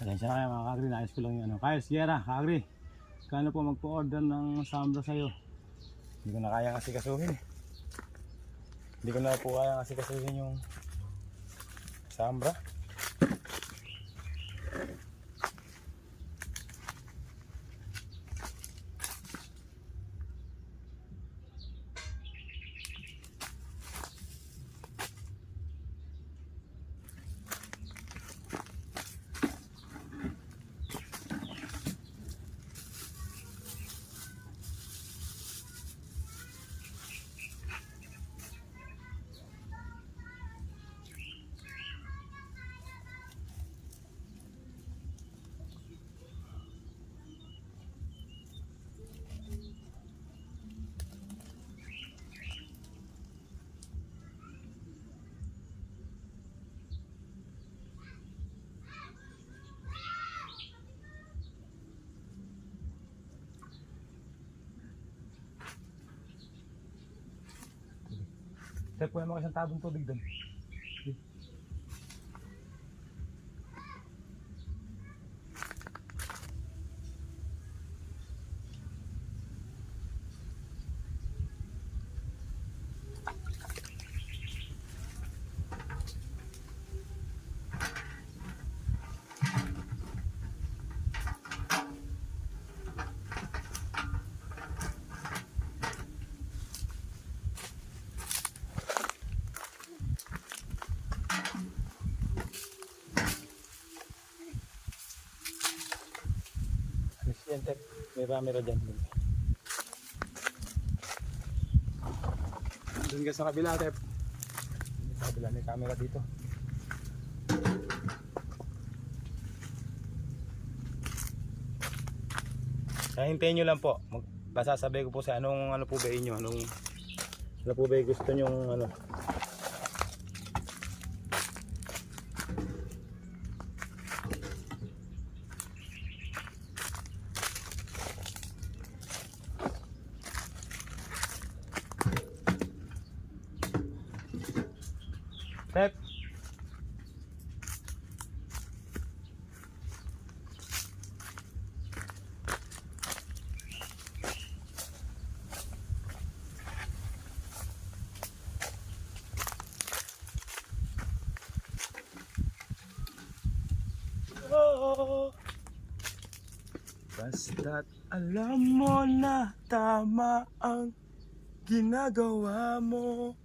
Pasensya na kayo mga kagri, naayos ko lang yung ano. Kyle Sierra, kagri, kano po magpo-order ng sambra sa'yo? Hindi ko na kaya kasi kasuhin. Hindi ko na po kaya kasi kasuhin yung sambra. Sir, kuha mo isang tabong tubig doon. Yan, Tep. May camera dyan. Doon ka sa kabila, Tep. Sa kabila, may camera dito. Hintayin nyo lang po. Masasabi ko po sa ano po ba inyo, ano po ba gusto nyong ano. Tep. Oh. Basta't alam mo na tama ang ginagawa mo.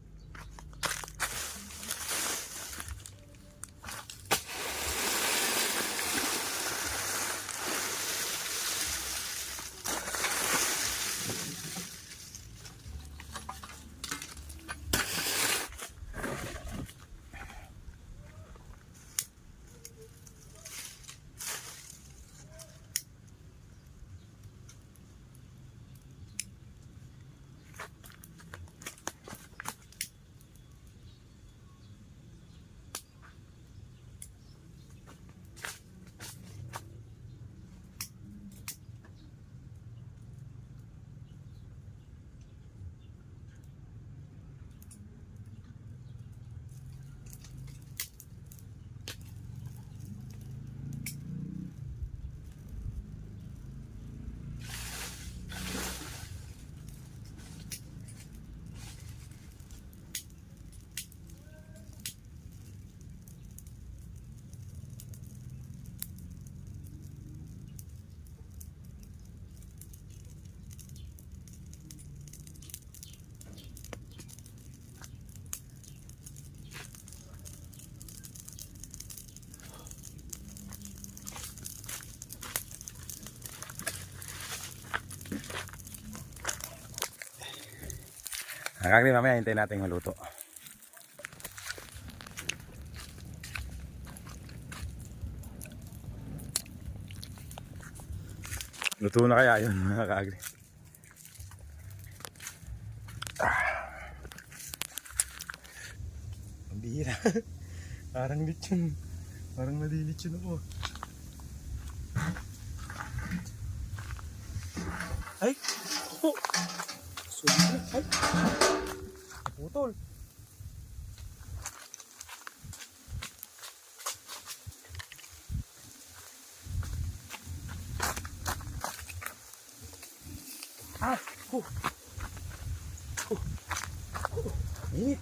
Nakakali mamaya, hintayin natin maluto. Luto na kaya yun mga kaagri. Ang bihira. Parang lechon. Parang nalilechon ako. Ay! Oh! Sulit na. Ay! Putol. Init.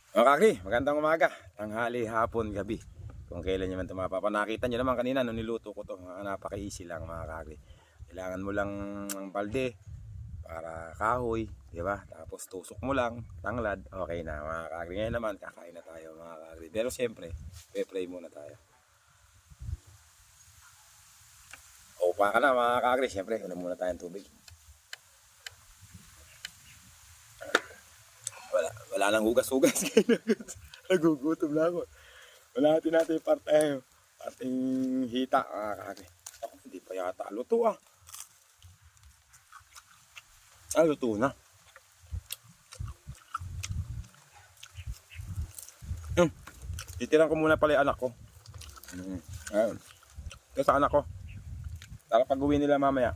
Mga kakri, magandang umaga, tanghali, hapon, gabi. Kung kailan nyo man ito mapapanakita nyo naman kanina nung niluto ko ito, napaka-easy lang mga kakri. Kailangan mo lang ng balde para kahoy, di ba? Tapos tusok mo lang, tanglad, okay na mga kakri. Ngayon naman, kakain na tayo mga kakri. Pero siyempre, pe-pray muna tayo. Upa ka na mga kakri, siyempre, ulam muna tayong tubig. Wala nang hugas-hugas. Nagugutom na ako. Wala natin yung parting hita. Ako, hindi pa yata luto ah. Luto na. Titiran ko muna pala yung anak ko. Ayun. Ito sa anak ko. Para pag uwi nila mamaya,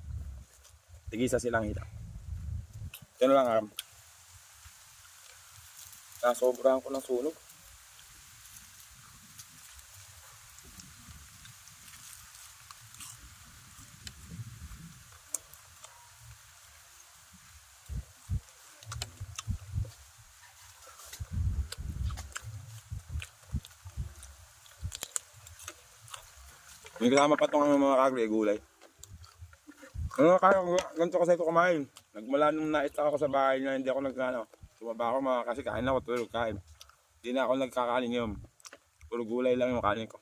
tigisa silang hita. Ito na lang nasobrahan ko ng sunog. May kasama pa itong mga kakri, gulay. Kaya ganito kasi ito kumain. Nagmula nung naista ako sa bahay na hindi ako nagkano. Sumaba ako kasi kain ako, tulog kain. Hindi na ako nagkakain ngayon. Puro gulay lang yung kanin ko.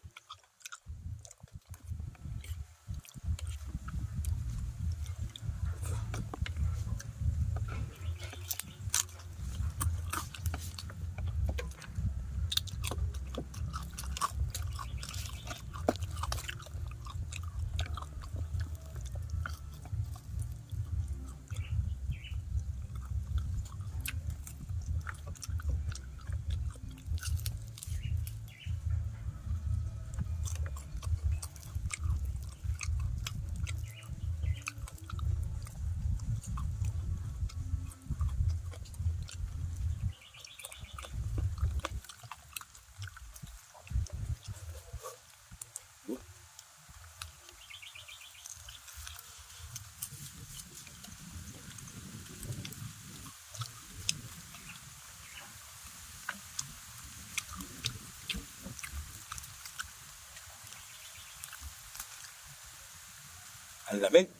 Ang lamig.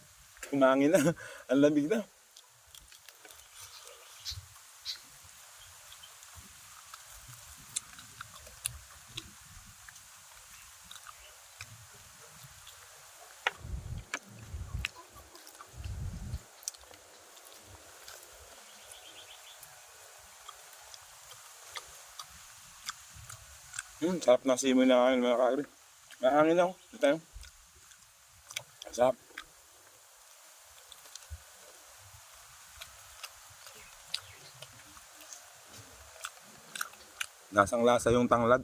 Kumangin na. Ang lamig na. Sarap na simoy na kain mga kakri. Mahangin ako. Ito tayo. Sarap. Lasang lasa yung tanglad.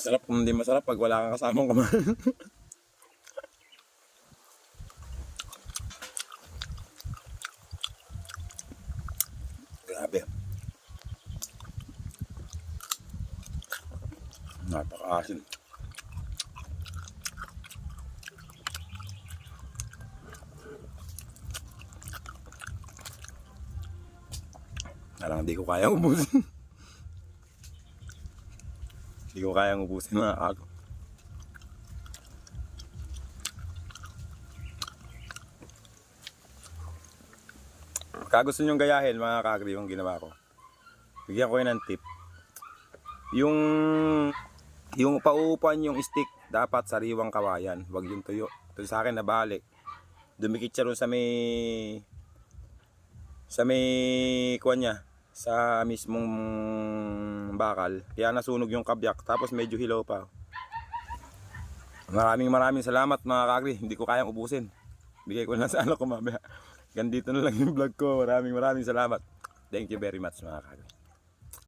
Masarap kung hindi masarap pag wala kang kasamang kumain. Grabe. Napaka-asin. Parang hindi ko kaya ubusin. Hindi ko kayang ubusin mga ako. Pagka gusto nyong gayahin mga kakri yung ginawa ko, bigyan ko yun ng tip. Yung pauupuan yung stick, dapat sariwang kawayan. Huwag yung tuyo. Ito sa akin nabalik. Dumikit siya ron sa may sa may kuwan niya, sa mismong bakal. Kaya nasunog yung kabyak, tapos medyo hilaw pa. Maraming salamat mga kaagri. Hindi ko kayang ubusin. Bigay ko na sa anak ko mamaya. Ganito na lang yung vlog ko. Maraming salamat. Thank you very much mga kaagri.